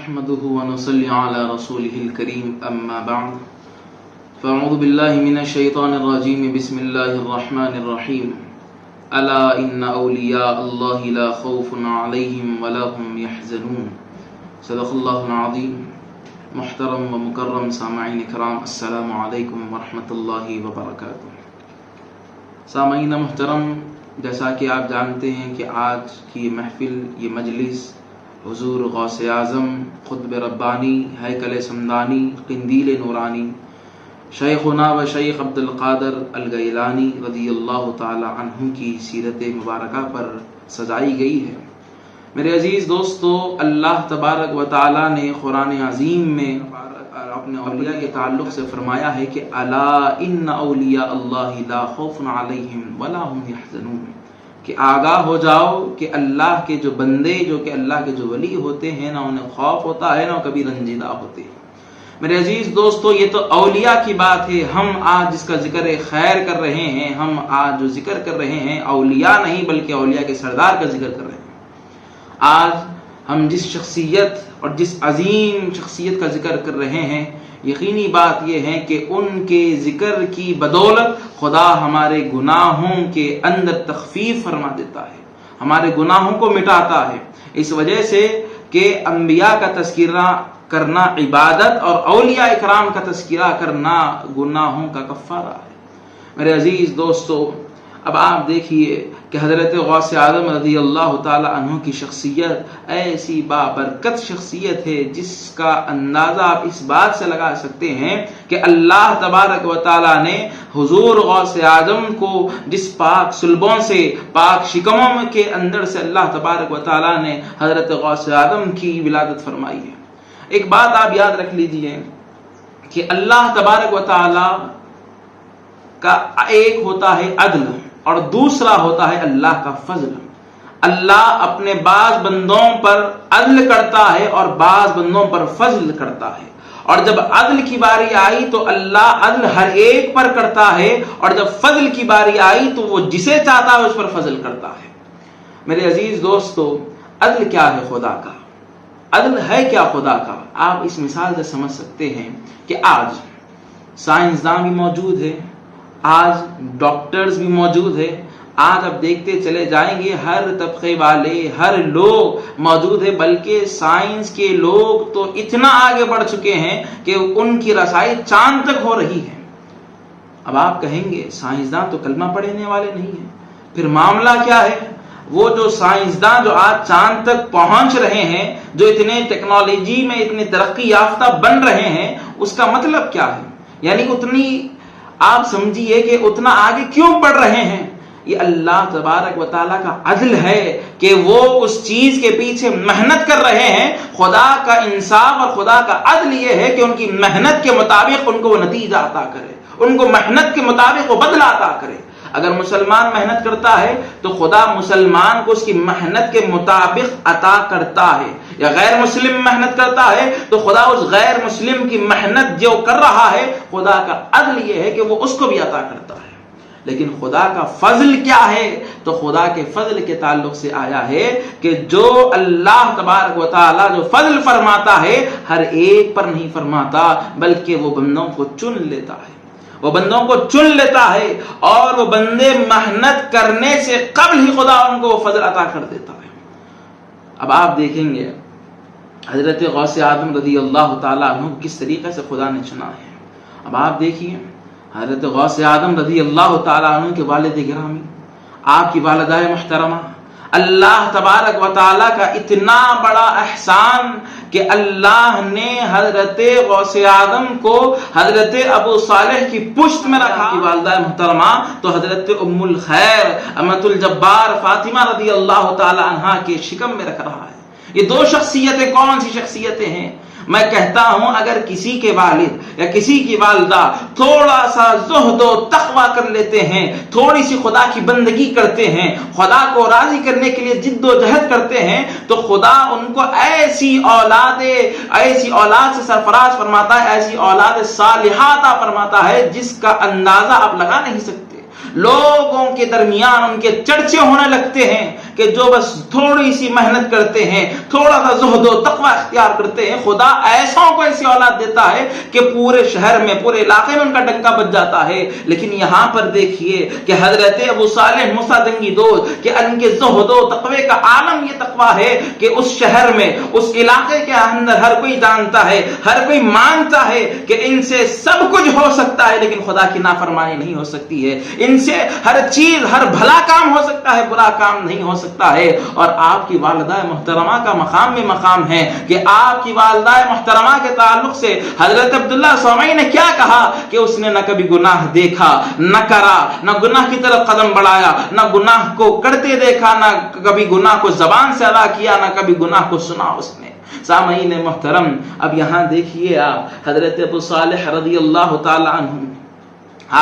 نحمده ونصلي على رسوله الكريم أما بعد فأعوذ بالله من الشيطان الرجيم بسم الله الرحمن الرحيم ألا إن أولياء الله لا خوف عليهم ولا هم يحزنون صدق الله العظيم. محترم و مکرم سامعین کرام، السلام علیکم ورحمۃ اللہ وبرکاتہ. سامعین محترم، جیسا کہ آپ جانتے ہیں کہ آج کی محفل، یہ مجلس حضور غوث اعظم قطب ربانی ہیکل سمدانی قندیل نورانی شیخنا و شیخ عبد القادر الگیلانی رضی اللہ تعالی عنہ کی سیرت مبارکہ پر سجائی گئی ہے. میرے عزیز دوستو، اللہ تبارک و تعالی نے قرآن عظیم میں اپنے اولیاء کے تعلق سے فرمایا ہے کہ الا ان اولیاء اللہ لا خوف علیہم ولا هم یحزنون، کہ آگاہ ہو جاؤ کہ اللہ کے جو بندے، جو کہ اللہ کے جو ولی ہوتے ہیں، نہ انہیں خوف ہوتا ہے نہ کبھی رنجیدہ ہوتے ہیں. میرے عزیز دوستو، یہ تو اولیاء کی بات ہے. ہم آج جس کا ذکر خیر کر رہے ہیں، ہم آج جو ذکر کر رہے ہیں اولیاء نہیں بلکہ اولیاء کے سردار کا ذکر کر رہے ہیں. آج ہم جس شخصیت اور جس عظیم شخصیت کا ذکر کر رہے ہیں، یقینی بات یہ ہے کہ ان کے ذکر کی بدولت خدا ہمارے گناہوں کے اندر تخفیف فرما دیتا ہے، ہمارے گناہوں کو مٹاتا ہے. اس وجہ سے کہ انبیاء کا تذکرہ کرنا عبادت اور اولیاء اکرام کا تذکرہ کرنا گناہوں کا کفارہ ہے. میرے عزیز دوستو، اب آپ دیکھیے کہ حضرت غوث اعظم رضی اللہ تعالی عنہ کی شخصیت ایسی بابرکت شخصیت ہے جس کا اندازہ آپ اس بات سے لگا سکتے ہیں کہ اللہ تبارک و تعالی نے حضور غوث اعظم کو جس پاک صلبوں سے، پاک شکموں کے اندر سے اللہ تبارک و تعالی نے حضرت غوث اعظم کی ولادت فرمائی ہے. ایک بات آپ یاد رکھ لیجئے کہ اللہ تبارک و تعالی کا ایک ہوتا ہے عدل اور دوسرا ہوتا ہے اللہ کا فضل. اللہ اپنے بعض بندوں پر عدل کرتا ہے اور بعض بندوں پر فضل کرتا ہے، اور جب عدل کی باری آئی تو اللہ عدل ہر ایک پر کرتا ہے، اور جب فضل کی باری آئی تو وہ جسے چاہتا ہے اس پر فضل کرتا ہے. میرے عزیز دوستو، عدل کیا ہے خدا کا؟ عدل ہے کیا خدا کا؟ آپ اس مثال سے سمجھ سکتے ہیں کہ آج سائنسداں بھی موجود ہے، آج ڈاکٹرز بھی موجود ہے، آج آپ دیکھتے چلے جائیں گے ہر طبقے والے، ہر لوگ موجود ہے، بلکہ سائنس کے لوگ تو اتنا آگے بڑھ چکے ہیں کہ ان کی رسائی چاند تک ہو رہی ہے. اب آپ کہیں گے سائنسداں تو کلمہ پڑھنے والے نہیں ہیں، پھر معاملہ کیا ہے؟ وہ جو سائنسداں جو آج چاند تک پہنچ رہے ہیں، جو اتنے ٹیکنالوجی میں اتنے ترقی یافتہ بن رہے ہیں، اس کا مطلب کیا ہے؟ یعنی اتنی آپ سمجھیے کہ اتنا آگے کیوں بڑھ رہے ہیں؟ یہ اللہ تبارک و تعالیٰ کا عدل ہے کہ وہ اس چیز کے پیچھے محنت کر رہے ہیں. خدا کا انصاف اور خدا کا عدل یہ ہے کہ ان کی محنت کے مطابق ان کو وہ نتیجہ عطا کرے، ان کو محنت کے مطابق وہ بدلہ عطا کرے. اگر مسلمان محنت کرتا ہے تو خدا مسلمان کو اس کی محنت کے مطابق عطا کرتا ہے، یا غیر مسلم محنت کرتا ہے تو خدا اس غیر مسلم کی محنت جو کر رہا ہے، خدا کا عدل یہ ہے کہ وہ اس کو بھی عطا کرتا ہے. لیکن خدا کا فضل کیا ہے؟ تو خدا کے فضل کے تعلق سے آیا ہے کہ جو اللہ تبارک و تعالی جو فضل فرماتا ہے ہر ایک پر نہیں فرماتا، بلکہ وہ بندوں کو چن لیتا ہے، وہ بندوں کو چن لیتا ہے، اور وہ بندے محنت کرنے سے قبل ہی خدا ان کو فضل عطا کر دیتا ہے. اب آپ دیکھیں گے حضرت غوث اعظم رضی اللہ تعالیٰ عنہ کس طریقے سے خدا نے چنا ہے. اب آپ دیکھیے حضرت غوث اعظم رضی اللہ تعالیٰ عنہ کے والد گرامی، آپ کی والدہ محترمہ، اللہ تبارک و تعالیٰ کا اتنا بڑا احسان کہ اللہ نے حضرت غوث اعظم کو حضرت ابو صالح کی پشت میں رکھا. کی والدہ محترمہ تو حضرت ام الخیر امۃ الجبار فاطمہ رضی اللہ تعالی عنہا کے شکم میں رکھ رہا ہے. یہ دو شخصیتیں کون سی شخصیتیں ہیں؟ میں کہتا ہوں اگر کسی کے والد یا کسی کی والدہ تھوڑا سا زہد و تقوی کر لیتے ہیں، تھوڑی سی خدا کی بندگی کرتے ہیں، خدا کو راضی کرنے کے لیے جد و جہد کرتے ہیں، تو خدا ان کو ایسی اولاد سے سرفراز فرماتا ہے، ایسی اولاد صالحہ عطا فرماتا ہے جس کا اندازہ آپ لگا نہیں سکتے. لوگوں کے درمیان ان کے چرچے ہونے لگتے ہیں کہ جو بس تھوڑی سی محنت کرتے ہیں، تھوڑا سا زہد و تقوی اختیار کرتے ہیں، خدا ایسوں کو ایسی اولاد دیتا ہے کہ پورے شہر میں، پورے علاقے میں ان کا ڈنکا بج جاتا ہے۔ لیکن یہاں پر دیکھیے کہ حضرت ابو صالح موسیٰ جنگی دوست کہ ان کے زہد و تقوی کا عالم یہ تقوی ہے کہ اس شہر میں، اس علاقے کے اندر ہر کوئی جانتا ہے، ہر کوئی مانتا ہے کہ ان سے سب کچھ ہو سکتا ہے لیکن خدا کی نافرمانی نہیں ہو سکتی ہے، ان سے ہر چیز، ہر بھلا کام ہو سکتا ہے، برا کام نہیں ہو سکتا ہے۔ اور آپ کی والدہ محترمہ کا مقام بھی مقام ہے کہ آپ کی والدہ محترمہ کے تعلق سے حضرت عبداللہ سومعی نے کیا کہا کہ اس نے نہ کبھی گناہ دیکھا، نہ کرا، نہ گناہ کی طرف قدم بڑھایا، نہ گناہ کو کرتے دیکھا، نہ کبھی گناہ کو زبان سے ادا کیا، نہ کبھی گناہ کو سنا اس نے۔ سامعین محترم، اب یہاں دیکھیے آپ حضرت ابو صالح رضی اللہ تعالی عنہ،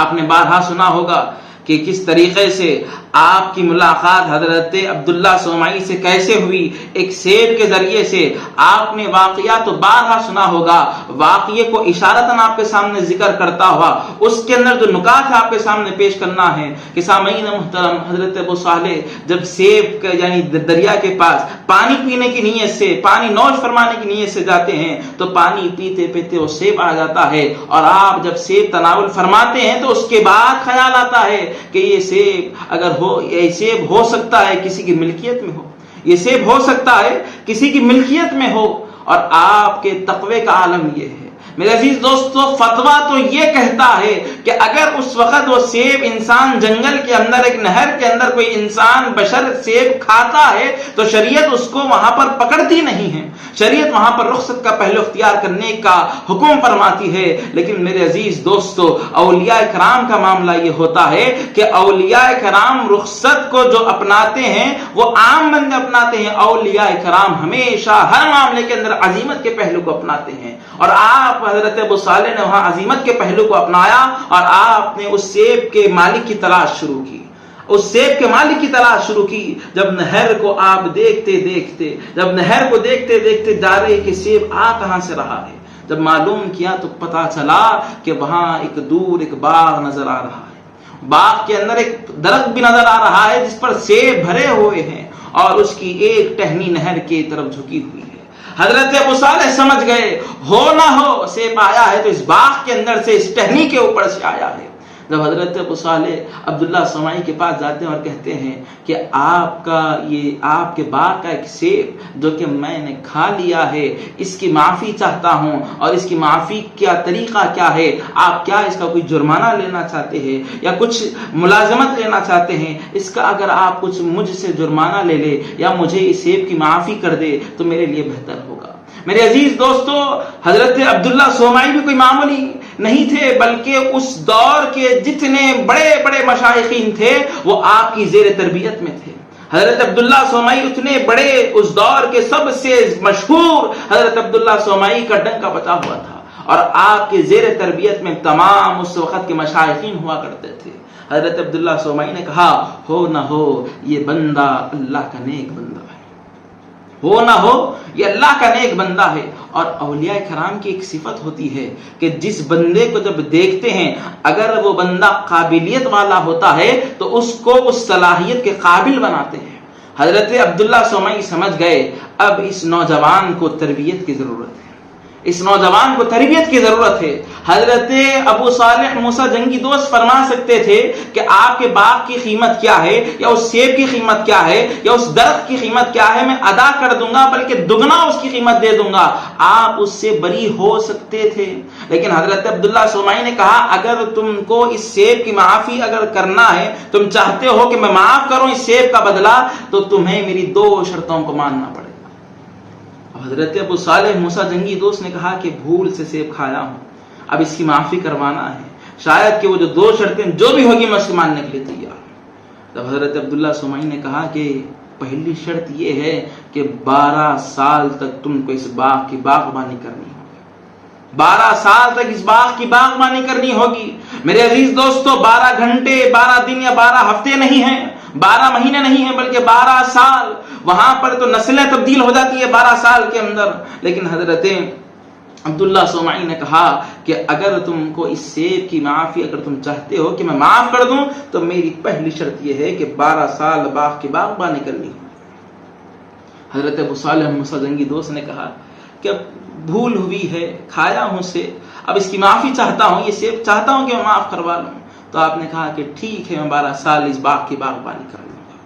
آپ نے بارہا سنا ہوگا کہ کس طریقے سے آپ کی ملاقات حضرت عبداللہ سومعی سے کیسے ہوئی، ایک سیب کے ذریعے سے۔ آپ نے واقعہ تو بارہا سنا ہوگا، واقعے کو اشارتاً آپ کے سامنے ذکر کرتا ہوا اس کے اندر جو نکات ہے آپ کے سامنے پیش کرنا ہے کہ سامعین محترم، حضرت ابو صالح جب سیب کے یعنی دریا کے پاس پانی پینے کی نیت سے، پانی نوش فرمانے کی نیت سے جاتے ہیں تو پانی پیتے پیتے وہ سیب آ جاتا ہے، اور آپ جب سیب تناول فرماتے ہیں تو اس کے بعد خیال آتا ہے کہ یہ سیب اگر یہ سیب ہو سکتا ہے کسی کی ملکیت میں ہو، یہ سیب ہو سکتا ہے کسی کی ملکیت میں ہو۔ اور آپ کے تقوی کا عالم یہ ہے میرے عزیز دوستو، فتویٰ تو یہ کہتا ہے کہ اگر اس وقت وہ سیب انسان جنگل کے اندر، ایک نہر کے اندر کوئی انسان بشر سیب کھاتا ہے تو شریعت اس کو وہاں پر پکڑتی نہیں ہے، شریعت وہاں پر رخصت کا پہلو اختیار کرنے کا حکم فرماتی ہے۔ لیکن میرے عزیز دوستو، اولیاء کرام کا معاملہ یہ ہوتا ہے کہ اولیاء کرام رخصت کو جو اپناتے ہیں وہ عام بندے اپناتے ہیں، اولیاء کرام ہمیشہ ہر معاملے کے اندر عزیمت کے پہلو کو اپناتے ہیں، اور آپ حضرت ابو صالح نے وہاں عزیمت کے پہلو کو اپنایا اور آپ نے اس سیب کے مالک کی تلاش شروع کی، اس سیب کے مالک کی تلاش شروع کی۔ جب نہر کو آپ دیکھتے دیکھتے جا رہے کہ سیب آ کہاں سے رہا ہے، جب معلوم کیا تو پتا چلا کہ وہاں ایک دور ایک باغ نظر آ رہا ہے، باغ کے اندر ایک درخت بھی نظر آ رہا ہے جس پر سیب بھرے ہوئے ہیں اور اس کی ایک ٹہنی نہر کی طرف جھکی ہوئی ہے۔ حضرت ابو صالح سمجھ گئے ہو نہ ہو سیب آیا ہے تو اس باغ کے اندر سے، اس ٹہنی کے اوپر سے آیا ہے۔ جب حضرت ابو صالح عبداللہ سومعی کے پاس جاتے ہیں اور کہتے ہیں کہ آپ کے باغ کا ایک سیب جو کہ میں نے کھا لیا ہے، اس کی معافی چاہتا ہوں، اور اس کی معافی کا طریقہ کیا ہے، آپ کیا اس کا کوئی جرمانہ لینا چاہتے ہیں یا کچھ ملازمت لینا چاہتے ہیں، اس کا اگر آپ کچھ مجھ سے جرمانہ لے لے یا مجھے اس سیب کی معافی کر دے تو میرے لیے بہتر ہوگا۔ میرے عزیز دوستو، حضرت عبداللہ سومعی بھی کوئی معمولی نہیں تھے، بلکہ اس دور کے جتنے بڑے بڑے مشائخین تھے وہ آپ کی زیر تربیت میں تھے۔ حضرت عبداللہ سومعی اتنے بڑے، اس دور کے سب سے مشہور حضرت عبداللہ سومعی کا ڈنکا بچا ہوا تھا، اور آپ کے زیر تربیت میں تمام اس وقت کے مشائخین ہوا کرتے تھے۔ حضرت عبداللہ سومعی نے کہا ہو نہ ہو یہ بندہ اللہ کا نیک بندہ ہے، ہو نہ ہو یہ اللہ کا نیک بندہ ہے۔ اور اولیاء کرام کی ایک صفت ہوتی ہے کہ جس بندے کو جب دیکھتے ہیں اگر وہ بندہ قابلیت والا ہوتا ہے تو اس کو اس صلاحیت کے قابل بناتے ہیں۔ حضرت عبداللہ سومعی سمجھ گئے اب اس نوجوان کو تربیت کی ضرورت ہے، اس نوجوان کو تربیت کی ضرورت ہے۔ حضرت ابو صالح موسیٰ جنگی دوست فرما سکتے تھے کہ آپ کے باغ کی قیمت کیا ہے، یا اس سیب کی قیمت کیا ہے، یا اس درخت کی قیمت کیا ہے، میں ادا کر دوں گا، بلکہ دگنا اس کی قیمت دے دوں گا، آپ اس سے بری ہو سکتے تھے۔ لیکن حضرت عبداللہ سومعی نے کہا اگر تم کو اس سیب کی معافی اگر کرنا ہے، تم چاہتے ہو کہ میں معاف کروں اس سیب کا بدلہ، تو تمہیں میری دو شرطوں کو ماننا پڑے گا۔ حضرت ابو صالح موسیٰ جنگی دوست نے کہا کہ بھول سے سیب کھایا ہوں، اب اس کی معافی کروانا ہے، شاید کہ وہ جو دو شرطیں جو بھی ہوگی میں اس کو ماننے کے لیے تیار ہوں۔ جب حضرت عبداللہ سومعی نے کہا کہ پہلی شرط یہ ہے کہ 12 سال تک تم کو اس باغ کی باغبانی کرنی ہوگی، 12 سال تک اس باغ کی باغبانی کرنی ہوگی۔ میرے عزیز دوستو، 12 گھنٹے، 12 دن یا 12 ہفتے نہیں ہیں، 12 مہینے نہیں ہیں، بلکہ 12 سال۔ وہاں پر تو نسلیں تبدیل ہو جاتی ہے 12 سال کے اندر۔ لیکن حضرت عبداللہ سومعی نے کہا کہ اگر تم کو اس سیب کی معافی اگر تم چاہتے ہو کہ میں معاف کر دوں تو میری پہلی شرط یہ ہے کہ 12 سال باغ کی باغبانی کرنی ہوگی۔ حضرت ابو صالح موسیٰ زنگی دوست نے کہا کہ اب بھول ہوئی ہے، کھایا ہوں سیب، اب اس کی معافی چاہتا ہوں، یہ سیب چاہتا ہوں کہ میں معاف کروا لوں۔ تو آپ نے کہا کہ ٹھیک ہے، میں 12 سال اس باغ کی باغبانی کر لوں گا۔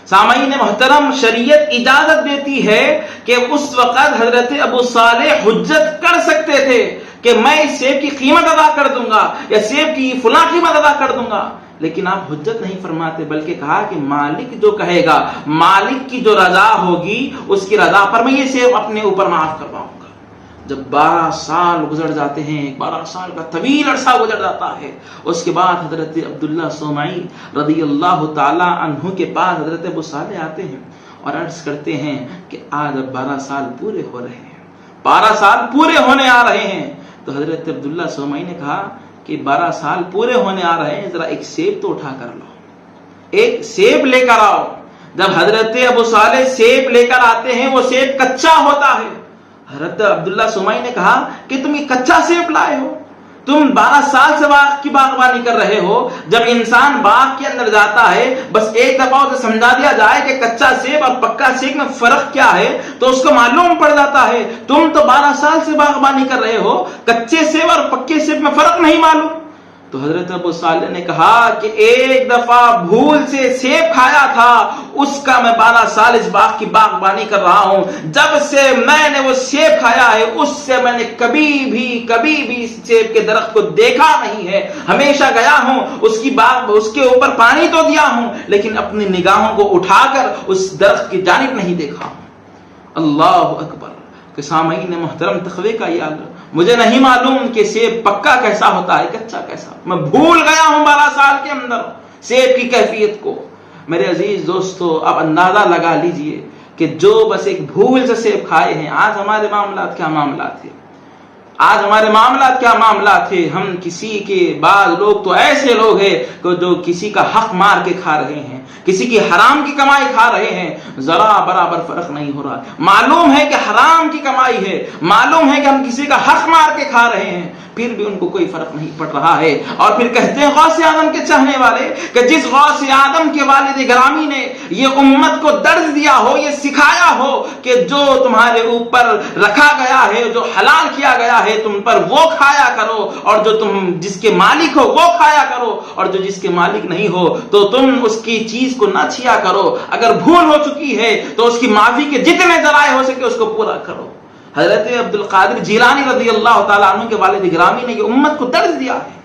سامعین محترم، شریعت اجازت دیتی ہے کہ اس وقت حضرت ابو صالح حجت کر سکتے تھے کہ میں اس سیب کی قیمت ادا کر دوں گا یا سیب کی فلاں قیمت ادا کر دوں گا، لیکن آپ حجت نہیں فرماتے، بلکہ کہا کہ مالک جو کہے گا، مالک کی جو رضا ہوگی، اس کی رضا پر میں یہ سیب اپنے اوپر معاف کرواؤں گا۔ جب 12 سال گزر جاتے ہیں، 12 سال کا طویل عرصہ گزر جاتا ہے، اس کے بعد حضرت عبداللہ صومعی رضی اللہ تعالی عنہ کے پاس حضرت ابو صالح آتے ہیں اور عرض کرتے ہیں کہ آج اب 12 سال پورے ہو رہے ہیں، 12 سال پورے ہونے آ رہے ہیں۔ تو حضرت عبداللہ صومعی نے کہا کہ 12 سال پورے ہونے آ رہے ہیں، ذرا ایک سیب تو اٹھا کر لاؤ، ایک سیب لے کر آؤ۔ جب حضرت ابو صالح سیب لے کر آتے ہیں، وہ سیب کچا ہوتا ہے۔ حضرت عبداللہ صومعی نے کہا کہ تم یہ کچا سیب لائے ہو، تم 12 سال سے باغ کی باغبانی کر رہے ہو۔ جب انسان باغ کے اندر جاتا ہے، بس ایک دفعہ اسے سمجھا دیا جائے کہ کچا سیب اور پکا سیب میں فرق کیا ہے، تو اس کو معلوم پڑ جاتا ہے۔ تم تو 12 سال سے باغبانی کر رہے ہو، کچے سیب اور پکے سیب میں فرق نہیں معلوم۔ تو حضرت ابو صالح نے کہا کہ ایک دفعہ بھول سے سیب کھایا تھا، اس کا میں 12 سال اس باغ کی باغبانی کر رہا ہوں۔ جب سے میں نے وہ سیب کھایا ہے، اس سے میں نے کبھی بھی اس سیب کے درخت کو دیکھا نہیں ہے۔ ہمیشہ گیا ہوں اس کی باغ، اس کے اوپر پانی تو دیا ہوں، لیکن اپنی نگاہوں کو اٹھا کر اس درخت کی جانب نہیں دیکھا ہوں۔ اللہ اکبر۔ کہ سامعین محترم، تقوی کا یہ عالم، مجھے نہیں معلوم کہ سیب پکا کیسا ہوتا ہے، کچا کیسا، میں بھول گیا ہوں 12 سال کے اندر سیب کی کیفیت کو۔ میرے عزیز دوستو، اب اندازہ لگا لیجئے کہ جو بس ایک بھول سے سیب کھائے ہیں، آج ہمارے معاملات کیا معاملات ہیں، آج ہمارے معاملات کیا معاملات ہیں۔ ہم کسی کے، بعض لوگ تو ایسے لوگ ہیں کہ جو کسی کا حق مار کے کھا رہے ہیں، کسی کی حرام کی کمائی کھا رہے ہیں، ذرا برابر فرق نہیں ہو رہا۔ معلوم ہے کہ حرام کی کمائی ہے، معلوم ہے کہ ہم کسی کا حق مار کے کھا رہے ہیں، پھر بھی ان کو کوئی فرق نہیں پڑ رہا ہے۔ اور پھر کہتے ہیں غوث اعظم کے چاہنے والے کہ جس غوث اعظم کے والد گرامی نے یہ امت کو درس دیا ہو، یہ سکھایا ہو کہ جو تمہارے اوپر رکھا گیا ہے، جو حلال کیا گیا ہے تم پر، وہ کھایا کرو، اور جو تم جس کے مالک ہو وہ کھایا کرو، اور جو جس کے مالک نہیں ہو تو تم اس کی چیز کو نہ چھیا کرو۔ اگر بھول ہو چکی ہے تو اس کی معافی کے جتنے ذرائع ہو سکے اس کو پورا کرو۔ حضرت عبد القادر جیلانی رضی اللہ تعالیٰ عنہ کے والد گرامی نے یہ امت کو درس دیا ہے۔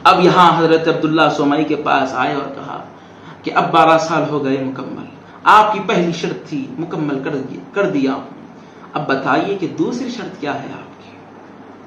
اب یہاں حضرت عبداللہ صومعی کے پاس آئے اور کہا کہ اب 12 سال ہو گئے مکمل، آپ کی پہلی شرط تھی مکمل کر دیا ہوں، اب بتائیے کہ دوسری شرط کیا ہے آپ کی۔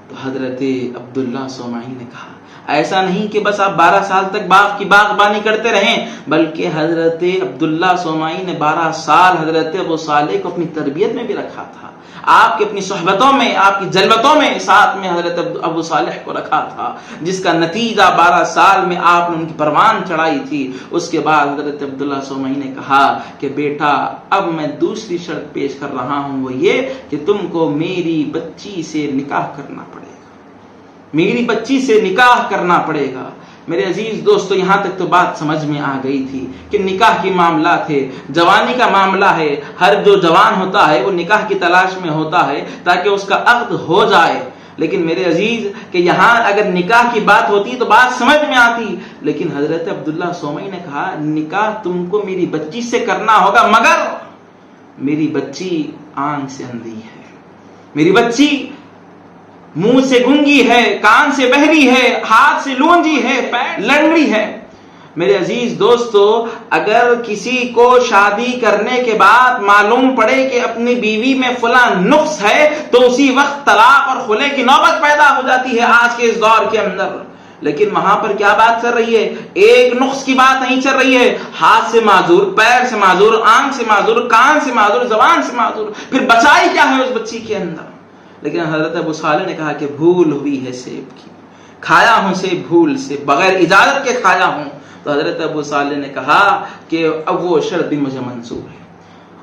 تو حضرت عبداللہ صومعی نے کہا ایسا نہیں کہ بس آپ 12 سال تک باغ کی باغبانی کرتے رہیں، بلکہ حضرت عبداللہ صومعی نے 12 سال حضرت ابو صالح کو اپنی تربیت میں بھی رکھا تھا، آپ کی اپنی صحبتوں میں، آپ کی جلوتوں میں ساتھ میں حضرت ابو صالح کو رکھا تھا، جس کا نتیجہ 12 سال میں آپ نے ان کی پروان چڑھائی تھی۔ اس کے بعد حضرت عبداللہ صومعی نے کہا کہ بیٹا اب میں دوسری شرط پیش کر رہا ہوں، وہ یہ کہ تم کو میری بچی سے نکاح کرنا پڑے گا، میری بچی سے نکاح کرنا پڑے گا۔ میرے عزیز دوستو، یہاں تک تو بات سمجھ میں آ گئی تھی کہ نکاح کی معاملات ہے، جوانی کا معاملہ ہے، ہر جو جوان ہوتا ہے وہ نکاح کی تلاش میں ہوتا ہے تاکہ اس کا عقد ہو جائے۔ لیکن میرے عزیز کہ یہاں اگر نکاح کی بات ہوتی تو بات سمجھ میں آتی، لیکن حضرت عبداللہ صومعی نے کہا نکاح تم کو میری بچی سے کرنا ہوگا، مگر میری بچی آنکھ سے اندھی ہے، میری بچی منہ سے گنگی ہے، کان سے بہری ہے، ہاتھ سے لونجی ہے، پیر لنگڑی ہے۔ میرے عزیز دوستو، اگر کسی کو شادی کرنے کے بعد معلوم پڑے کہ اپنی بیوی میں فلاں نقص ہے تو اسی وقت طلاق اور خلع کی نوبت پیدا ہو جاتی ہے آج کے اس دور کے اندر۔ لیکن وہاں پر کیا بات چل رہی ہے؟ ایک نقص کی بات نہیں چل رہی ہے، ہاتھ سے معذور، پیر سے معذور، آنکھ سے معذور، کان سے معذور، زبان سے معذور، پھر بچائی کیا ہے اس بچی کے اندر؟ لیکن حضرت ابو صالح نے کہا کہ بھول ہوئی ہے سیب کی، کھایا ہوں سیب بھول سے، بغیر اجازت کے کھایا ہوں۔ تو حضرت ابو صالح نے کہا کہ اب وہ شرط بھی مجھے منظور ہے،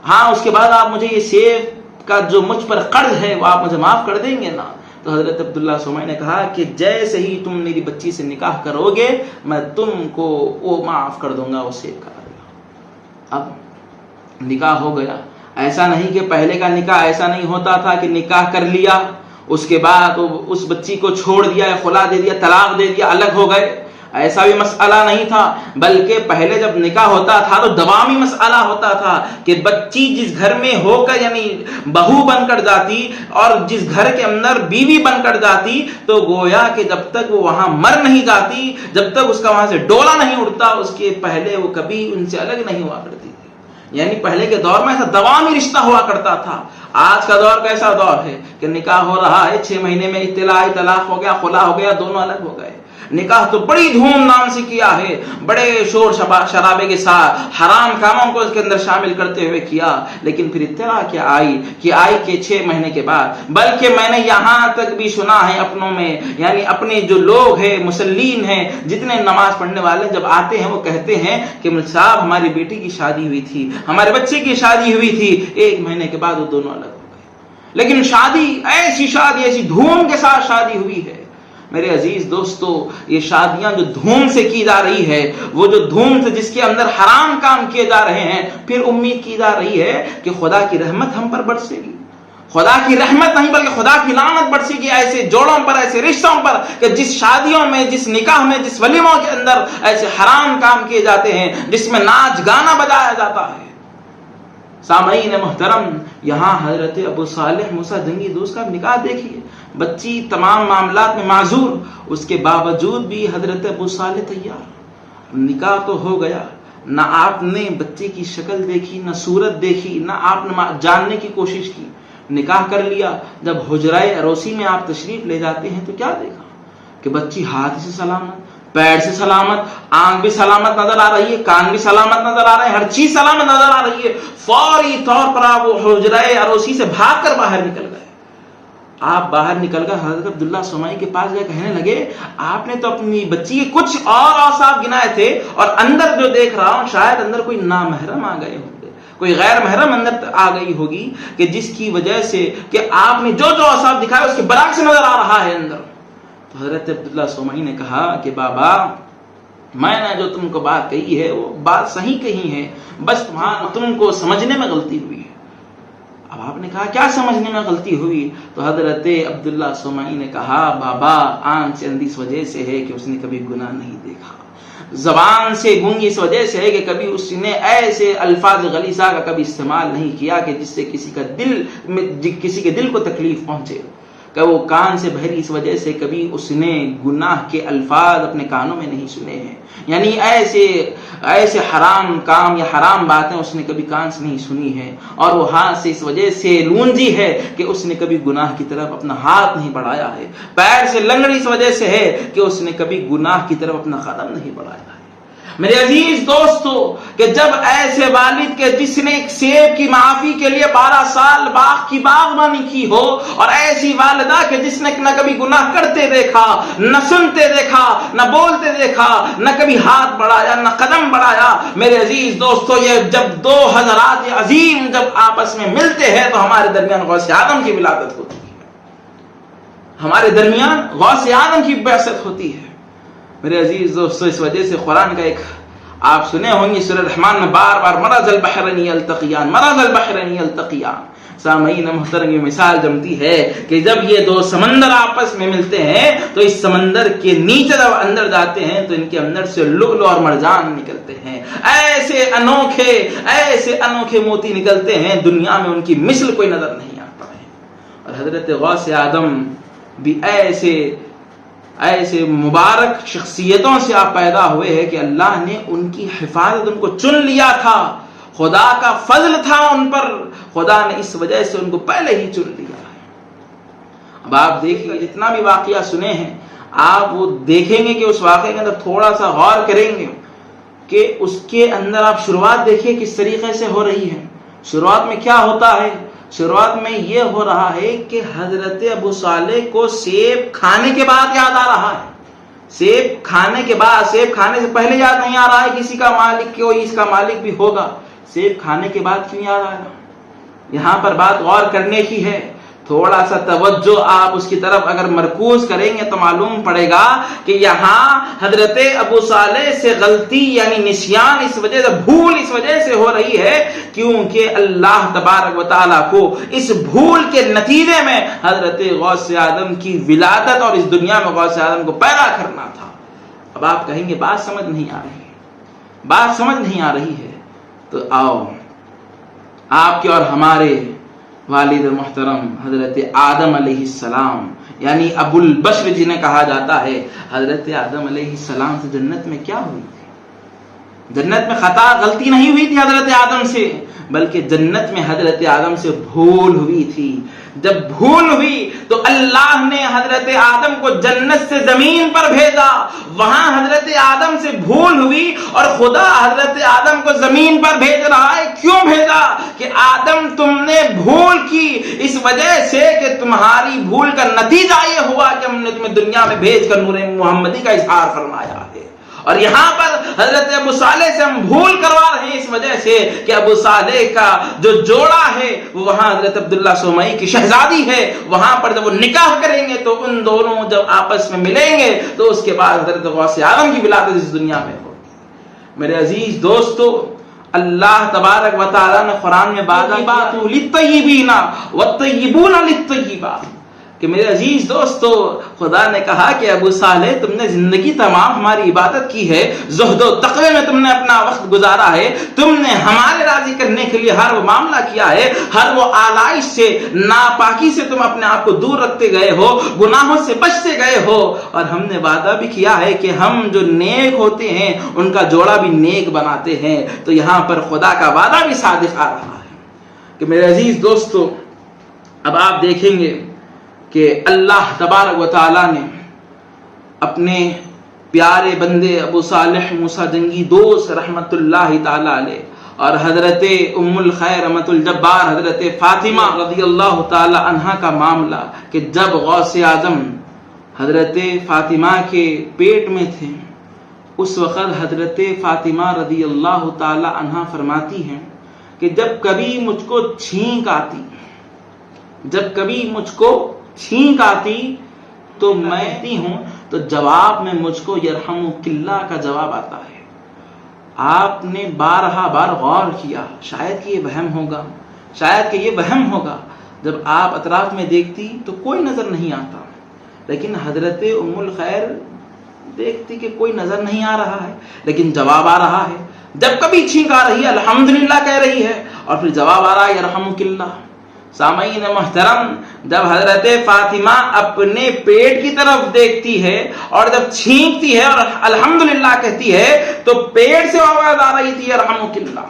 ہاں اس کے بعد آپ مجھے یہ سیب کا جو مجھ پر قرض ہے وہ آپ مجھے معاف کر دیں گے نا؟ تو حضرت عبداللہ صومعی نے کہا کہ جیسے ہی تم میری بچی سے نکاح کرو گے میں تم کو وہ معاف کر دوں گا، وہ سیب کا قرض۔ اب نکاح ہو گیا، ایسا نہیں کہ پہلے کا نکاح ایسا نہیں ہوتا تھا کہ نکاح کر لیا اس کے بعد اس بچی کو چھوڑ دیا یا خلا دے دیا، طلاق دے دیا، الگ ہو گئے، ایسا بھی مسئلہ نہیں تھا، بلکہ پہلے جب نکاح ہوتا تھا تو دوامی مسئلہ ہوتا تھا کہ بچی جس گھر میں ہو کر یعنی بہو بن کر جاتی اور جس گھر کے اندر بیوی بن کر جاتی تو گویا کہ جب تک وہ وہاں مر نہیں جاتی، جب تک اس کا وہاں سے ڈولا نہیں اڑتا، اس کے پہلے وہ کبھی ان سے الگ نہیں ہوا کرتی تھی۔ یعنی پہلے کے دور میں ایسا دوامی رشتہ ہوا کرتا تھا۔ آج کا دور کیسا دور ہے کہ نکاح ہو رہا ہے، 6 مہینے میں اطلاع طلاق ہو گیا، خلا ہو گیا، دونوں الگ ہو گئے۔ نکاح تو بڑی دھوم دھام سے کیا ہے، بڑے شور شرابے کے ساتھ حرام کاموں کو اس کے اندر شامل کرتے ہوئے کیا، لیکن پھر اطلاع کیا آئی کہ 6 مہینے کے بعد۔ بلکہ میں نے یہاں تک بھی سنا ہے اپنوں میں، یعنی اپنے جو لوگ ہیں مسلین ہیں، جتنے نماز پڑھنے والے جب آتے ہیں وہ کہتے ہیں کہ مل صاحب ہماری بیٹی کی شادی ہوئی تھی، ہمارے بچے کی شادی ہوئی تھی، 1 مہینے کے بعد وہ دونوں الگ ہو گئے۔ لیکن شادی ایسی دھوم کے ساتھ شادی ہوئی ہے۔ میرے عزیز دوستو، یہ شادیاں جو دھوم سے کی جا رہی ہے، وہ جو دھوم سے جس کے اندر حرام کام کیے جا رہے ہیں، پھر امید کی جا رہی ہے کہ خدا کی رحمت ہم پر برسے گی۔ خدا کی رحمت نہیں بلکہ خدا کی لعنت برسے گی ایسے جوڑوں پر، ایسے رشتوں پر کہ جس شادیوں میں، جس نکاح میں، جس ولیموں کے اندر ایسے حرام کام کیے جاتے ہیں، جس میں ناچ گانا بجایا جاتا ہے۔ سامعین محترم، یہاں حضرت ابو صالح موسیٰ جنگی دوست کا نکاح دیکھیے، بچی تمام معاملات میں معذور، اس کے باوجود بھی حضرت ابو صالح تیار۔ نکاح تو ہو گیا، نہ آپ نے بچے کی شکل دیکھی، نہ صورت دیکھی، نہ آپ نے جاننے کی کوشش کی، نکاح کر لیا۔ جب حجرائے عروسی میں آپ تشریف لے جاتے ہیں تو کیا دیکھا کہ بچی ہاتھ سے سلامت، پیر سے سلامت، آنکھ بھی سلامت نظر آ رہی ہے، کان بھی سلامت نظر آ رہے ہیں، ہر چیز سلامت نظر آ رہی ہے۔ فوری طور پر آپ وہ حجرائے عروسی سے بھاگ کر باہر نکل گئے۔ آپ باہر نکل کر حضرت عبداللہ سمائی کے پاس جا کہنے لگے، آپ نے تو اپنی بچی کے کچھ اور اوصاف گنائے تھے اور اندر جو دیکھ رہا ہوں شاید اندر کوئی نامحرم آ گئے ہوں گے، کوئی غیر محرم اندر آ گئی ہوگی کہ جس کی وجہ سے کہ آپ نے جو اوصاف دکھائے اس کے برعکس نظر آ رہا ہے اندر۔ تو حضرت عبداللہ سومئی نے کہا کہ بابا، میں نے جو تم کو بات کہی ہے وہ بات صحیح کہی ہے، بس تم کو سمجھنے میں غلطی ہوئی ہے۔ اب آپ نے کہا کیا سمجھنے میں غلطی ہوئی؟ تو حضرت عبداللہ سومئی نے کہا بابا، آنکھ سے اندھی اس وجہ سے ہے کہ اس نے کبھی گناہ نہیں دیکھا، زبان سے گونگی اس وجہ سے ہے کہ کبھی اس نے ایسے الفاظ غلیظہ کا کبھی استعمال نہیں کیا کہ جس سے کسی کے دل کو تکلیف پہنچے، کہ وہ کان سے بہری اس وجہ سے کبھی اس نے گناہ کے الفاظ اپنے کانوں میں نہیں سنے ہیں، یعنی ایسے حرام کام یا حرام باتیں اس نے کبھی کان سے نہیں سنی ہے، اور وہ ہاتھ سے اس وجہ سے لونجی ہے کہ اس نے کبھی گناہ کی طرف اپنا ہاتھ نہیں بڑھایا ہے، پیر سے لنگڑی اس وجہ سے ہے کہ اس نے کبھی گناہ کی طرف اپنا قدم نہیں بڑھایا ہے۔ میرے عزیز دوستو، کہ جب ایسے والد کے جس نے ایک سیب کی معافی کے لیے 12 سال باغ کی باغبانی کی ہو، اور ایسی والدہ کے جس نے نہ کبھی گناہ کرتے دیکھا، نہ سنتے دیکھا، نہ بولتے دیکھا، نہ کبھی ہاتھ بڑھایا، نہ قدم بڑھایا، میرے عزیز دوستو، یہ جب 2 حضرات عظیم جب آپس میں ملتے ہیں تو ہمارے درمیان غوث اعظم کی ولادت ہوتی ہے، ہمارے درمیان غوث اعظم کی بعثت ہوتی ہے۔ میرے عزیز دوستو، اس وجہ سے قرآن کا ایک آپ سنے ہوں گے سورہ الرحمن میں بار بار مرج البحرین یلتقیان، مرج البحرین یلتقیان۔ سامعین محترم، یہ مثال جمتی ہے کہ جب یہ 2 سمندر آپس میں ملتے ہیں تو اس سمندر کے نیچے جب اندر جاتے ہیں تو ان کے اندر سے لؤلؤ اور مرجان نکلتے ہیں، ایسے انوکھے موتی نکلتے ہیں، دنیا میں ان کی مثل کوئی نظر نہیں آتا ہے۔ اور حضرت غوث اعظم بھی ایسے مبارک شخصیتوں سے آپ پیدا ہوئے ہیں کہ اللہ نے ان کی حفاظت، ان کو چن لیا تھا، خدا کا فضل تھا ان پر، خدا نے اس وجہ سے ان کو پہلے ہی چن لیا ہے۔ اب آپ دیکھیے، جتنا بھی واقعہ سنے ہیں آپ وہ دیکھیں گے کہ اس واقعے کے اندر تھوڑا سا غور کریں گے کہ اس کے اندر آپ شروعات دیکھیے کس طریقے سے ہو رہی ہے۔ شروعات میں کیا ہوتا ہے؟ شروعات میں یہ ہو رہا ہے کہ حضرت ابو صالح کو سیب کھانے کے بعد یاد آ رہا ہے، سیب کھانے کے بعد، سیب کھانے سے پہلے یاد نہیں آ رہا ہے کسی کا مالک، کوئی اس کا مالک بھی ہوگا، سیب کھانے کے بعد کیوں یاد آیا؟ یہاں پر بات غور کرنے کی ہے تھوڑا سا توجہ آپ اس کی طرف اگر مرکوز کریں گے تو معلوم پڑے گا کہ یہاں حضرت ابو صالح سے غلطی یعنی نسیان اس وجہ سے، بھول اس وجہ سے ہو رہی ہے کیونکہ اللہ تبارک و تعالیٰ کو اس بھول کے نتیجے میں حضرت غوث اعظم کی ولادت اور اس دنیا میں غوث اعظم کو پیدا کرنا تھا۔ اب آپ کہیں گے بات سمجھ نہیں آ رہی ہے، بات سمجھ نہیں آ رہی ہے، تو آؤ آپ کے اور ہمارے والد محترم حضرت آدم علیہ السلام یعنی ابو البشر جنہیں کہا جاتا ہے، حضرت آدم علیہ السلام سے جنت میں کیا ہوئی تھی؟ جنت میں خطا غلطی نہیں ہوئی تھی حضرت آدم سے، بلکہ جنت میں حضرت آدم سے بھول ہوئی تھی۔ جب بھول ہوئی تو اللہ نے حضرت آدم کو جنت سے زمین پر بھیجا، وہاں حضرت آدم سے بھول ہوئی اور خدا حضرت آدم کو زمین پر بھیج رہا ہے۔ کیوں بھیجا؟ کہ آدم تم نے بھول کی، اس وجہ سے کہ تمہاری بھول کا نتیجہ یہ ہوا کہ ہم نے تمہیں دنیا میں بھیج کر نور محمدی کا اظہار فرمایا ہے۔ اور یہاں پر حضرت ابو صالح سے ہم بھول کروا رہے ہیں اس وجہ سے کہ ابو صالح کا جو جوڑا ہے وہ وہاں حضرت عبداللہ سومئی کی شہزادی ہے، وہاں پر جب وہ نکاح کریں گے تو ان دونوں جب آپس میں ملیں گے تو اس کے بعد حضرت غوث اعظم کی ولادت اس دنیا میں ہوگی۔ میرے عزیز دوستو، اللہ تبارک و تعالیٰ نے قرآن میں بات للطیبین والطیبون للطیبات کہ میرے عزیز دوستو، خدا نے کہا کہ ابو صالح تم نے زندگی تمام ہماری عبادت کی ہے، زہد و تقوی میں تم نے اپنا وقت گزارا ہے، تم نے ہمارے راضی کرنے کے لیے ہر وہ معاملہ کیا ہے، ہر وہ آلائش سے، ناپاکی سے تم اپنے آپ کو دور رکھتے گئے ہو، گناہوں سے بچتے گئے ہو، اور ہم نے وعدہ بھی کیا ہے کہ ہم جو نیک ہوتے ہیں ان کا جوڑا بھی نیک بناتے ہیں۔ تو یہاں پر خدا کا وعدہ بھی صادق آ رہا ہے کہ میرے عزیز دوستو، اب آپ دیکھیں گے کہ اللہ تبارک و تعالیٰ نے اپنے پیارے بندے ابو صالح موسیٰ جنگی دوست رحمت اللہ تعالی علیہ اور حضرت ام الخیر رحمت الجبار حضرت فاطمہ رضی اللہ تعالی عنہا کا معاملہ کہ جب غوث اعظم حضرت فاطمہ کے پیٹ میں تھے، اس وقت حضرت فاطمہ رضی اللہ تعالی عنہا فرماتی ہیں کہ جب کبھی مجھ کو چھینک آتی تو میں ہوں تو جواب میں مجھ کو یرحمک اللہ کا جواب آتا ہے۔ آپ نے بارہا بار غور کیا، شاید کہ یہ وہم ہوگا، جب آپ اطراف میں دیکھتی تو کوئی نظر نہیں آتا، لیکن حضرت ام الخیر دیکھتی کہ کوئی نظر نہیں آ رہا ہے لیکن جواب آ رہا ہے۔ جب کبھی چھینک آ رہی ہے الحمدللہ کہہ رہی ہے اور پھر جواب آ رہا ہے یرحمک اللہ۔ سامعین محترم، جب حضرت فاطمہ اپنے پیٹ کی طرف دیکھتی ہے اور جب چھینکتی ہے اور الحمدللہ کہتی ہے تو پیٹ سے آواز آ رہی تھی یرحمک اللہ،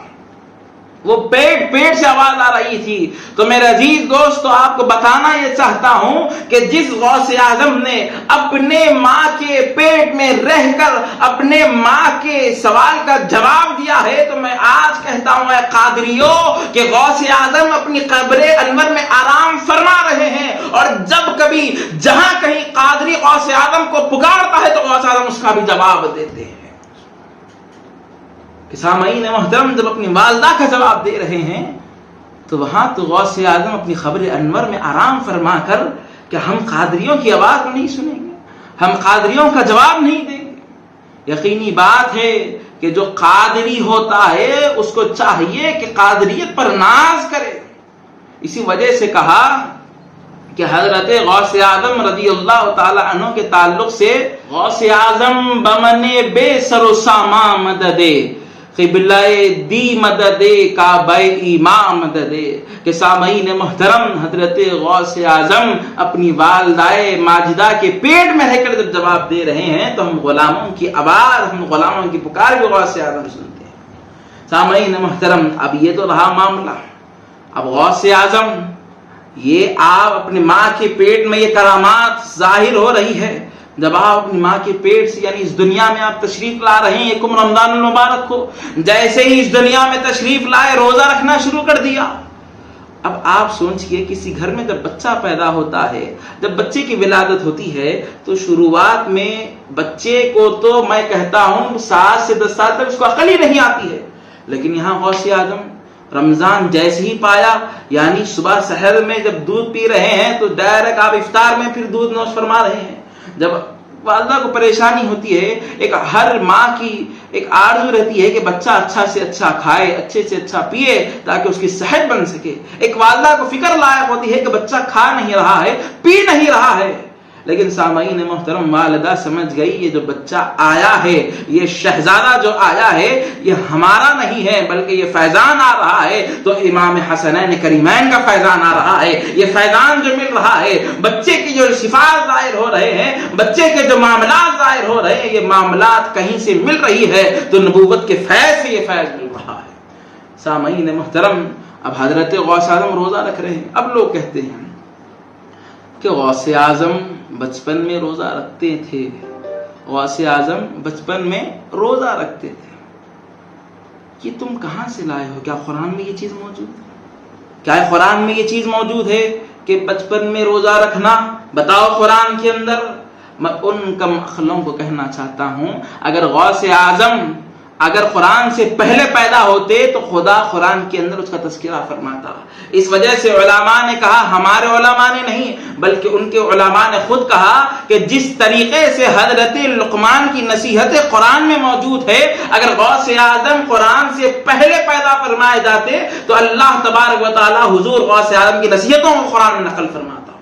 وہ پیٹ سے آواز آ رہی تھی۔ تو میرے عزیز دوستو، آپ کو بتانا یہ چاہتا ہوں کہ جس غوث اعظم نے اپنے ماں کے پیٹ میں رہ کر اپنے ماں کے سوال کا جواب دیا ہے، تو میں آج کہتا ہوں اے قادریوں کہ غوث اعظم اپنی قبر انور میں آرام فرما رہے ہیں، اور جب کبھی جہاں کہیں قادری غوث اعظم کو پکارتا ہے تو غوث اعظم اس کا بھی جواب دیتے ہیں۔ سامعین محترم، جب اپنی والدہ کا جواب دے رہے ہیں تو وہاں تو غوث اعظم اپنی خبر انور میں آرام فرما کر کہ ہم قادریوں کی آواز کو نہیں سنیں گے، ہم قادریوں کا جواب نہیں دیں گے۔ یقینی بات ہے کہ جو قادری ہوتا ہے اس کو چاہیے کہ قادریت پر ناز کرے۔ اسی وجہ سے کہا کہ حضرت غوث اعظم رضی اللہ تعالی عنہ کے تعلق سے غوث اعظم بمنے بے سر و ساما مددے قبلہ دی مددے کعبہ امام مددے کہ سامعین محترم، حضرت غوث اعظم اپنی والدہ ماجدہ کے پیٹ میں رہ کر جب جواب دے رہے ہیں تو ہم غلاموں کی آواز، ہم غلاموں کی پکار بھی غوث اعظم سنتے ہیں۔ سامعین محترم، اب یہ تو رہا معاملہ، اب غوث اعظم یہ آپ اپنے ماں کے پیٹ میں یہ کرامات ظاہر ہو رہی ہے، جب آپ اپنی ماں کے پیٹ سے یعنی اس دنیا میں آپ تشریف لا رہے ہیں، یکم رمضان المبارک کو جیسے ہی اس دنیا میں تشریف لائے روزہ رکھنا شروع کر دیا۔ اب آپ سوچئے کسی گھر میں جب بچہ پیدا ہوتا ہے، جب بچے کی ولادت ہوتی ہے تو شروعات میں بچے کو تو میں کہتا ہوں 7 سے 10 سال تک اس کو عقل ہی نہیں آتی ہے، لیکن یہاں غوث اعظم رمضان جیسے ہی پایا، یعنی صبح سحر میں جب دودھ پی رہے ہیں تو ڈائریکٹ آپ افطار میں پھر دودھ نوش فرما رہے ہیں۔ جب والدہ کو پریشانی ہوتی ہے، ایک ہر ماں کی ایک آرزو رہتی ہے کہ بچہ اچھا سے اچھا کھائے، اچھے سے اچھا پیے تاکہ اس کی صحت بن سکے۔ ایک والدہ کو فکر لائق ہوتی ہے کہ بچہ کھا نہیں رہا ہے، پی نہیں رہا ہے، لیکن سامعین محترم والدہ سمجھ گئی یہ جو بچہ آیا ہے، یہ شہزادہ جو آیا ہے یہ ہمارا نہیں ہے بلکہ یہ فیضان آ رہا ہے، تو امام حسنین کریمین کا فیضان آ رہا ہے۔ یہ فیضان جو مل رہا ہے، بچے کی جو صفات ظاہر ہو رہے ہیں، بچے کے جو معاملات ظاہر ہو رہے ہیں، یہ معاملات کہیں سے مل رہی ہے تو نبوت کے فیض سے یہ فیض مل رہا ہے۔ سامعین محترم، اب حضرت غوث اعظم روزہ رکھ رہے ہیں۔ اب لوگ کہتے ہیں کہ غوث اعظم بچپن میں روزہ رکھتے تھے، غوث اعظم بچپن میں روزہ رکھتے تھے، یہ تم کہاں سے لائے ہو؟ کیا قرآن میں یہ چیز موجود ہے؟ کیا قرآن میں یہ چیز موجود ہے کہ بچپن میں روزہ رکھنا؟ بتاؤ قرآن کے اندر۔ میں ان کم عقلوں کو کہنا چاہتا ہوں، اگر غوث اعظم اگر قرآن سے پہلے پیدا ہوتے تو خدا قرآن کے اندر اس کا تذکرہ فرماتا۔ اس وجہ سے علماء نے کہا، ہمارے علماء نے نہیں بلکہ ان کے علماء نے خود کہا کہ جس طریقے سے حضرت لقمان کی نصیحت قرآن میں موجود ہے، اگر غوث اعظم قرآن سے پہلے پیدا فرمائے جاتے تو اللہ تبارک و تعالی حضور غوث اعظم کی نصیحتوں کو قرآن میں نقل فرماتا۔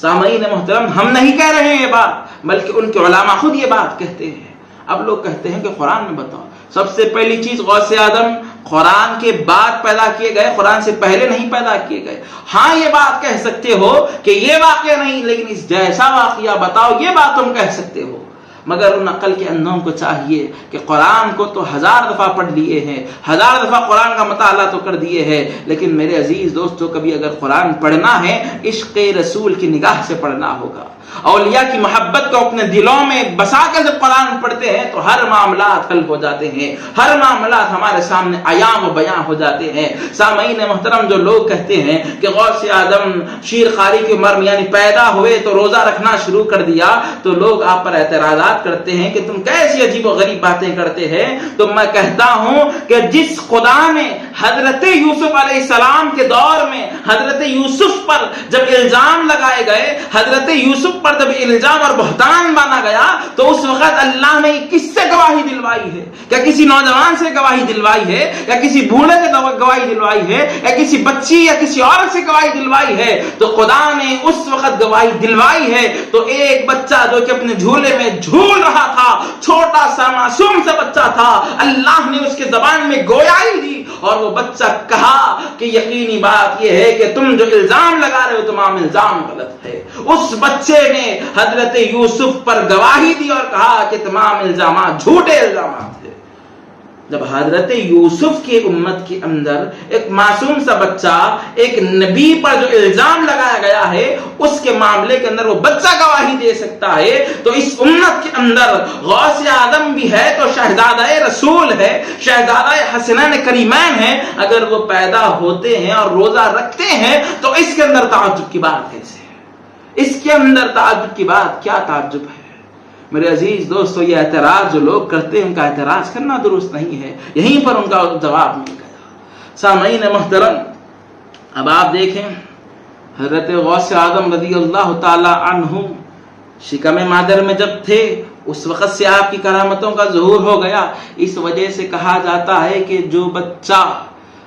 سامعین محترم، ہم نہیں کہہ رہے ہیں یہ بات بلکہ ان کے علماء خود یہ بات کہتے ہیں۔ اب لوگ کہتے ہیں کہ قرآن میں بتاؤ۔ سب سے پہلی چیز، غوث اعظم قرآن کے بعد پیدا کیے گئے، قرآن سے پہلے نہیں پیدا کیے گئے۔ ہاں یہ بات کہہ سکتے ہو کہ یہ واقعہ نہیں، لیکن اس جیسا واقعہ بتاؤ، یہ بات تم کہہ سکتے ہو۔ مگر ان عقل کے اندھوں کو چاہیے کہ قرآن کو تو 1000 دفعہ پڑھ لیے ہیں، 1000 دفعہ قرآن کا مطالعہ تو کر دیے ہیں، لیکن میرے عزیز دوستو، کبھی اگر قرآن پڑھنا ہے عشق رسول کی نگاہ سے پڑھنا ہوگا۔ اولیاء کی محبت کو اپنے دلوں میں بسا کے جب قرآن پڑھتے ہیں تو ہر معاملات حل ہو جاتے ہیں، ہر معاملات ہمارے سامنے عیاں و بیاں ہو جاتے ہیں۔ سامعین محترم، جو لوگ کہتے ہیں کہ غوث اعظم شیر خاری کی عمر میں یعنی پیدا ہوئے تو روزہ رکھنا شروع کر دیا، تو لوگ آپ پر اعتراضات کرتے ہیں کہ تم کیسی عجیب و غریب باتیں کرتے ہیں۔ تو میں کہتا ہوں کہ جس خدا نے حضرت یوسف علیہ السلام کے دور میں حضرت یوسف پر جب الزام لگائے گئے، حضرت یوسف پر جب الزام اور بہتان بانا گیا، تو اس وقت اللہ نے کس سے گواہی دلوائی ہے؟ کیا کسی نوجوان سے گواہی دلوائی ہے، یا کسی بوڑھے سے گواہی دلوائی ہے، یا کسی بچی یا کسی عورت سے گواہی دلوائی ہے؟ تو خدا نے اس وقت گواہی دلوائی ہے تو ایک بچہ جو کہ اپنے جھولے میں جھول رہا تھا، چھوٹا سا معصوم سا بچہ تھا، اللہ نے اس کے زبان میں گویائی دی اور وہ بچہ کہا کہ یقینی بات یہ ہے کہ تم جو الزام لگا رہے ہو تمام الزام غلط ہے۔ اس بچے نے حضرت یوسف پر گواہی دی اور کہا کہ تمام الزامات جھوٹے الزامات ہیں۔ جب حضرت یوسف کی امت کے اندر ایک معصوم سا بچہ ایک نبی پر جو الزام لگایا گیا ہے اس کے معاملے کے اندر وہ بچہ گواہی دے سکتا ہے، تو اس امت کے اندر غوث اعظم بھی ہے تو شہزادہ رسول ہے، شہزادہ حسنین کریمین ہے، اگر وہ پیدا ہوتے ہیں اور روزہ رکھتے ہیں تو اس کے اندر تعجب کی بات کیسے ہے؟ اس کے اندر تعجب کی بات کیا تعجب ہے؟ میرے عزیز دوستو، یہ اعتراض جو لوگ کرتے ہیں ان کا اعتراض کرنا درست نہیں ہے، یہیں پر ان کا جواب مل گیا۔ سامعین محترم، اب آپ دیکھیں حضرت غوث اعظم رضی اللہ تعالی عنہ شکم مادر میں جب تھے اس وقت سے آپ کی کرامتوں کا ظہور ہو گیا۔ اس وجہ سے کہا جاتا ہے کہ جو بچہ،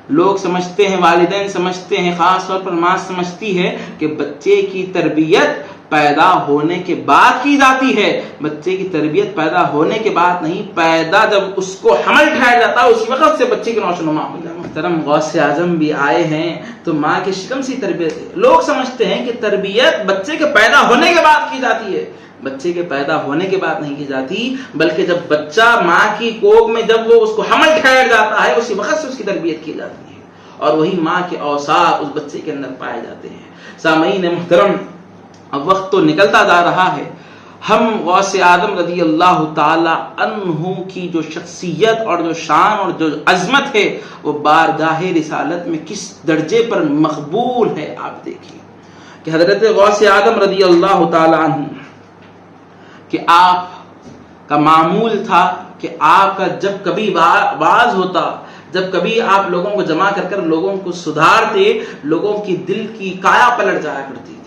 لوگ سمجھتے ہیں، والدین سمجھتے ہیں، خاص طور پر ماں سمجھتی ہے کہ بچے کی تربیت پیدا ہونے کے بعد کی جاتی ہے۔ بچے کی تربیت پیدا ہونے کے بعد نہیں، پیدا جب اس کو حمل ٹھہر جاتا ہے اسی وقت سے بچے کی نوشنما ہو جائے۔ محترم، غوث اعظم بھی آئے ہیں تو ماں کے شکم سے تربیت ہے۔ لوگ سمجھتے ہیں کہ تربیت بچے کے پیدا ہونے کے بعد کی جاتی ہے، بچے کے پیدا ہونے کے بعد نہیں کی جاتی، بلکہ جب بچہ ماں کی کوکھ میں جب وہ اس کو حمل ٹھہر جاتا ہے اسی وقت سے اس کی تربیت کی جاتی ہے، اور وہی ماں کے اوصاف اس بچے کے اندر پائے جاتے ہیں۔ سامعین محترم، اب وقت تو نکلتا جا رہا ہے، ہم غوث اعظم رضی اللہ تعالی عنہ کی جو شخصیت اور جو شان اور جو عظمت ہے وہ بارگاہ رسالت میں کس درجے پر مقبول ہے۔ آپ دیکھیں کہ حضرت غوث اعظم رضی اللہ تعالی عنہ کہ آپ کا معمول تھا کہ آپ کا جب کبھی واعظ ہوتا، جب کبھی آپ لوگوں کو جمع کر کر لوگوں کو سدھارتے، لوگوں کی دل کی کایا پلٹ جایا کرتی تھی،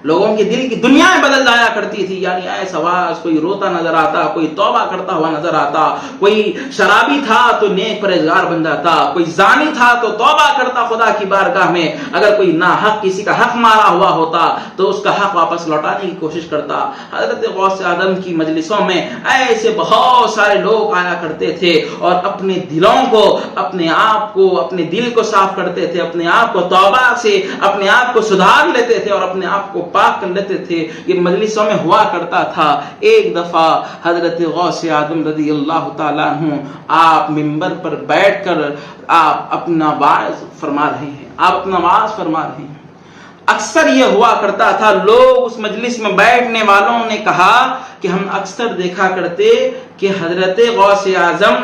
لوگوں کے دل کی دنیا بدل جایا کرتی تھی. یعنی ایسا واس کوئی روتا نظر آتا، کوئی توبہ کرتا ہوا نظر آتا، کوئی شرابی تھا تو نیک پرہیزگار بن جاتا، کوئی زانی تھا تو توبہ کرتا خدا کی بارگاہ میں، اگر کوئی ناحق کسی کا حق مارا ہوا ہوتا تو اس کا حق واپس لوٹانے کی کوشش کرتا. حضرت غوث اعظم کی مجلسوں میں ایسے بہت سارے لوگ آیا کرتے تھے اور اپنے دلوں کو، اپنے آپ کو، اپنے دل کو صاف کرتے تھے، اپنے آپ کو توبہ سے اپنے آپ کو سدھار لیتے تھے اور اپنے آپ کو پاک کر لیتے تھے. یہ مجلسوں میں ہوا کرتا تھا. ایک دفعہ حضرت غوث اعظم رضی اللہ تعالیٰ عنہ آپ منبر پر بیٹھ کر آپ اپنا واعظ فرما رہے ہیں. اکثر یہ ہوا کرتا تھا، لوگ اس مجلس میں بیٹھنے والوں نے کہا کہ ہم اکثر دیکھا کرتے کہ حضرت غوث اعظم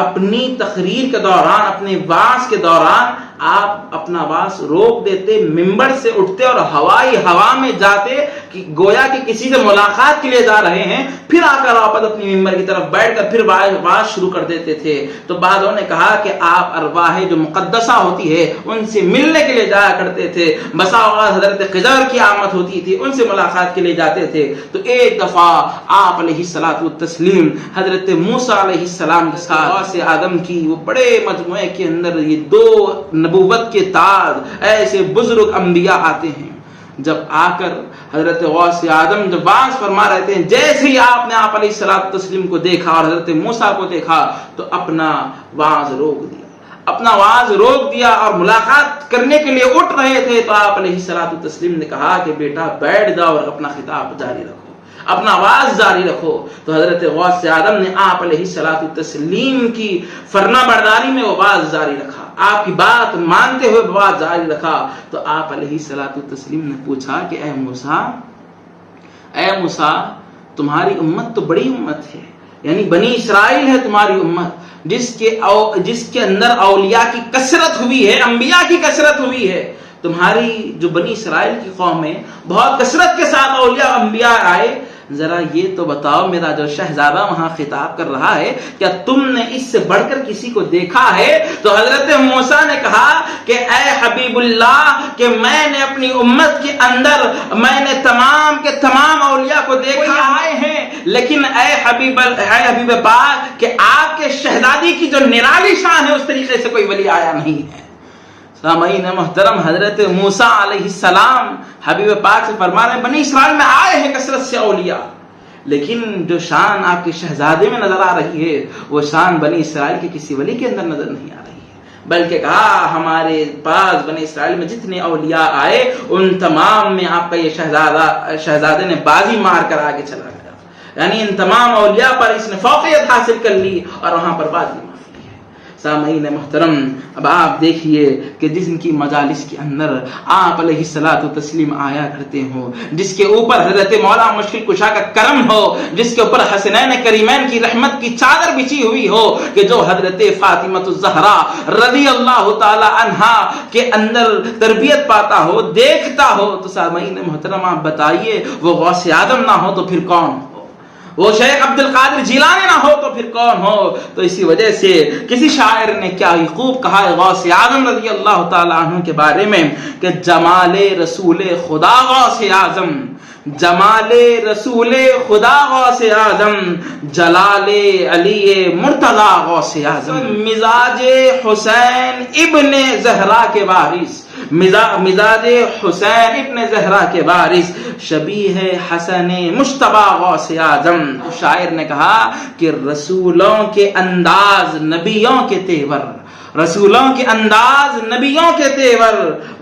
اپنی تقریر کے دوران، اپنے واعظ کے دوران آپ اپنا واعظ روک دیتے، منبر سے اٹھتے اور ہوا میں جاتے کہ گویا کہ کسی سے ملاقات کے لیے جا رہے ہیں، پھر آ کر واپس اپنی منبر کی طرف بیٹھ کر پھر واعظ شروع کر دیتے تھے. تو بعضوں نے کہا کہ آپ ارواح جو مقدسہ ہوتی ہے ان سے ملنے کے لیے جایا کرتے تھے. بسا اوقات حضرت خضر کی آمد ہوتی تھی، ان سے ملاقات کے لیے جاتے تھے. تو ایک دفعہ آپ علیہ الصلوۃ والتسلیم حضرت موسیٰ علیہ السلام کے ساتھ غوث اعظم کی وہ بڑے مجموعے کے اندر یہ دو نبوت کے تاج ایسے بزرگ انبیاء آتے ہیں. جب آ کر حضرت غوث اعظم جب واعظ فرما رہتے ہیں، جیسے ہی آپ نے آپ علیہ الصلوۃ والتسلیم کو دیکھا اور حضرت موسیٰ کو دیکھا تو اپنا واعظ روک دیا اور ملاقات کرنے کے لیے اٹھ رہے تھے. تو آپ علیہ الصلوۃ والتسلیم نے کہا کہ بیٹا بیٹھ جاؤ اور اپنا خطاب جاری رکھو، اپنا آواز جاری رکھو. تو حضرت غوث اعظم نے آپ علیہ الصلوۃ والتسلیم کی فرما برداری میں وہ آواز جاری رکھا، آپ کی بات مانتے ہوئے آواز جاری رکھا. تو آپ علیہ الصلوۃ والتسلیم نے پوچھا کہ اے موسیٰ تمہاری امت تو بڑی امت ہے، یعنی بنی اسرائیل ہے تمہاری امت، جس کے اندر اولیاء کی کثرت ہوئی ہے، انبیاء کی کثرت ہوئی ہے. تمہاری جو بنی اسرائیل کی قوم ہے بہت کثرت کے ساتھ اولیاء انبیاء آئے، ذرا یہ تو بتاؤ میرا جو شہزادہ وہاں خطاب کر رہا ہے کیا تم نے اس سے بڑھ کر کسی کو دیکھا ہے؟ تو حضرت موسیٰ نے کہا کہ اے حبیب اللہ کہ میں نے اپنی امت کے اندر میں نے تمام کے تمام اولیاء کو دیکھا آئے ہیں، لیکن اے حبیب پاک کہ آپ کے شہزادی کی جو نرالی شان ہے اس طریقے سے کوئی ولی آیا نہیں ہے. سامعین محترم، حضرت موسیٰ علیہ السلام حبیب پاک سے فرما رہے ہیں بنی اسرائیل میں آئے ہیں کثرت سے اولیاء، لیکن جو شان آپ کے شہزادے میں نظر آ رہی ہے وہ شان بنی اسرائیل کے کسی ولی کے اندر نظر نہیں آ رہی ہے، بلکہ کہا ہمارے پاس بنی اسرائیل میں جتنے اولیاء آئے ان تمام میں آپ کا یہ شہزادے نے بازی مار کر آگے چلا گیا، یعنی ان تمام اولیاء پر اس نے فوقیت حاصل کر لی اور وہاں پر بازی مار. سامعین محترم، اب آپ دیکھیے کہ جس کی مجالس کے اندر آپ علیہ الصلوۃ والتسلیم آیا کرتے ہو، جس کے اوپر حضرت مولا مشکل کشا کا کرم ہو، جس کے اوپر حسنین کریمین کی رحمت کی چادر بچھی ہوئی ہو، کہ جو حضرت فاطمہ الزہرا رضی اللہ تعالی عنہا کے اندر تربیت پاتا ہو، دیکھتا ہو، تو سامعین محترم آپ بتائیے وہ غوث اعظم نہ ہو تو پھر کون ہو؟ وہ شیخ عبد القادر جیلانی نہ ہو تو پھر کون ہو؟ تو اسی وجہ سے کسی شاعر نے کیا ہی خوب کہا ہے غوث اعظم رضی اللہ تعالی عنہ کے بارے میں کہ جمال رسول خدا غوث اعظم، جمال رسول خدا غوث اعظم، جلال علی مرتضی غوث اعظم، مزاج حسین ابن زہرا کے وارث، مزاج حسین ابن زہرا کے وارث، شبیہ حسن مجتبی غوث اعظم. شاعر نے کہا کہ رسولوں کے انداز نبیوں کے تیور، رسولوں کے انداز نبیوں کے تیور،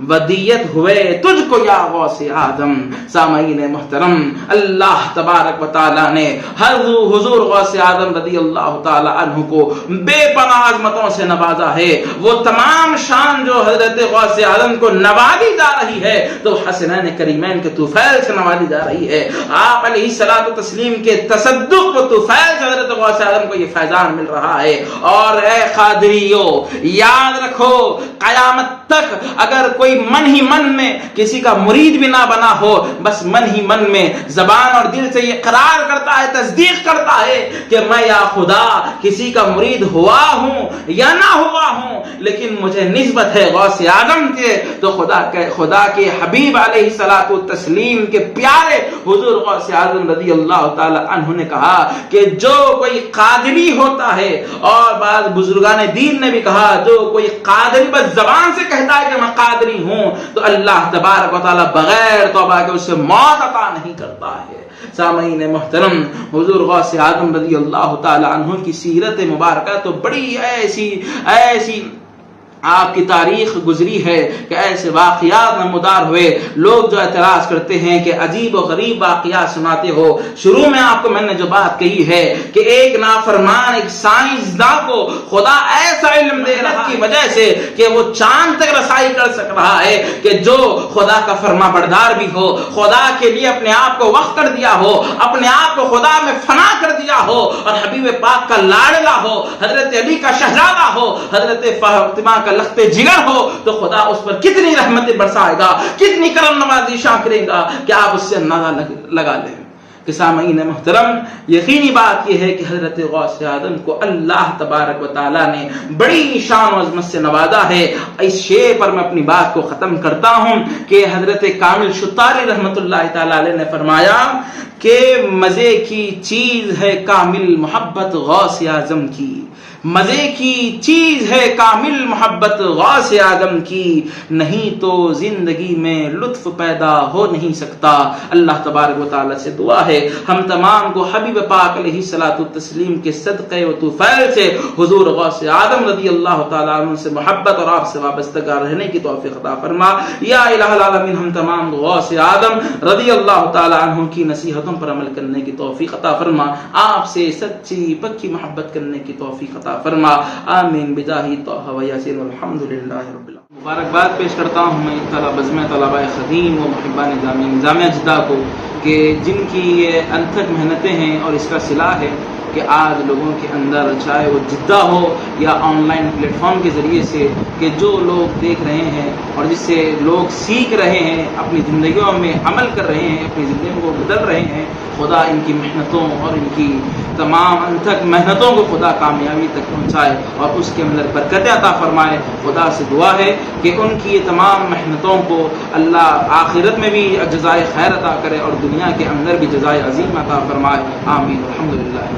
ودیت ہوئے تجھ کو یا غوث اعظم. سامعین محترم، اللہ تبارک و تعالی نے حضور غوث اعظم رضی اللہ تعالی عنہ کو بے پناہ عظمتوں سے نوازا ہے. وہ تمام شان جو حضرت غوث اعظم کو نوازی جا رہی ہے تو حسنین کریمین کے طفیل سے نوازی جا رہی ہے. آپ علیہ الصلوۃ والتسلیم کے تصدق و طفیل سے حضرت غوث اعظم کو یہ فیضان مل رہا ہے. اور اے قادریو یاد رکھو قیامت تک اگر کوئی کوئی من ہی من میں کسی کا مرید بھی نہ بنا ہو، بس من ہی من میں زبان اور دل سے یہ اقرار کرتا ہے، تصدیق کرتا ہے کہ میں یا خدا کسی کا مرید ہوا ہوں یا نہ ہوا ہوں، لیکن مجھے نسبت ہے غوث اعظم کے، تو خدا کے حبیب علیہ الصلوۃ والتسلیم کے پیارے حضور غوث اعظم رضی اللہ تعالی عنہ نے کہا کہ جو کوئی قادری ہوتا ہے، اور بعض بزرگان دین نے بھی کہا جو کوئی قادری بس زبان سے کہتا ہے کہ میں قادری ہوں، تو اللہ تبارک و تعالی بغیر توبہ کے اس سے موت عطا نہیں کرتا ہے۔ سامعین محترم، حضور غوث اعظم رضی اللہ تعالی عنہ کی سیرت مبارکہ تو بڑی ایسی آپ کی تاریخ گزری ہے کہ ایسے واقعات نمودار ہوئے۔ لوگ جو اعتراض کرتے ہیں کہ عجیب و غریب واقعات سناتے ہو، شروع میں آپ کو میں نے جو بات کہی ہے کہ ایک نافرمان ایک سائنسداں کو خدا ایسا علم دے رہا کی وجہ سے کہ وہ چاند تک رسائی کر سک رہا ہے، کہ جو خدا کا فرما بردار بھی ہو، خدا کے لیے اپنے آپ کو وقف کر دیا ہو، اپنے آپ کو خدا میں فنا کر دیا ہو، اور حبیب پاک کا لاڈلا ہو، حضرت علی کا شہزادہ ہو، حضرت فاطمہ کا لخت جگر ہو، تو خدا اس پر کتنی رحمتیں برسائے گا، کتنی کرم نوازی کرے گا کہ آپ اس سے اندازہ لگا لیں۔ کہ سامعین محترم، یقینی بات یہ ہے کہ حضرت غوث اعظم کو اللہ تبارک و تعالی نے بڑی شان و عظمت سے نوازا ہے۔ اس شعر پر میں اپنی بات کو ختم کرتا ہوں کہ حضرت کامل شتاری رحمت اللہ تعالی علیہ نے فرمایا کہ مزے کی چیز ہے کامل محبت غوث اعظم کی، مزے کی چیز ہے کامل محبت غوث اعظم کی، نہیں تو زندگی میں لطف پیدا ہو نہیں سکتا۔ اللہ تبارک و تعالی سے دعا ہے ہم تمام کو حبیب پاک علیہ الصلوۃ والتسلیم کے صدقے و طفیل سے حضور غوث اعظم رضی اللہ تعالی عنہ سے محبت اور آپ سے وابستہ رہنے کی توفیق عطا فرما۔ یا الہ العالمین، ہم تمام غوث اعظم رضی اللہ تعالی عنہ کی نصیحتوں پر عمل کرنے کی توفیق عطا فرما، آپ سے سچی پکی محبت کرنے کی توفیق عطا فرما، آمین بجاہ طہ و یاسین والحمدللہ رب العالمین۔ مبارکباد پیش کرتا ہوں میں طلباء خدیم و محبان جامعہ جدہ کو کہ جن کی یہ انتھک محنتیں ہیں اور اس کا صلہ ہے کہ آج لوگوں کے اندر چاہے وہ جدہ ہو یا آن لائن پلیٹ فارم کے ذریعے سے کہ جو لوگ دیکھ رہے ہیں اور جس سے لوگ سیکھ رہے ہیں، اپنی زندگیوں میں عمل کر رہے ہیں، اپنی زندگیوں کو بدل رہے ہیں، خدا ان کی محنتوں اور ان کی تمام انتھک محنتوں کو خدا کامیابی تک پہنچائے اور اس کے اندر برکت عطا فرمائے۔ خدا سے دعا ہے کہ ان کی یہ تمام محنتوں کو اللہ آخرت میں بھی جزائے خیر عطا کرے اور دنیا کے اندر بھی جزائے عظیم عطا فرمائے، آمین الحمدللہ۔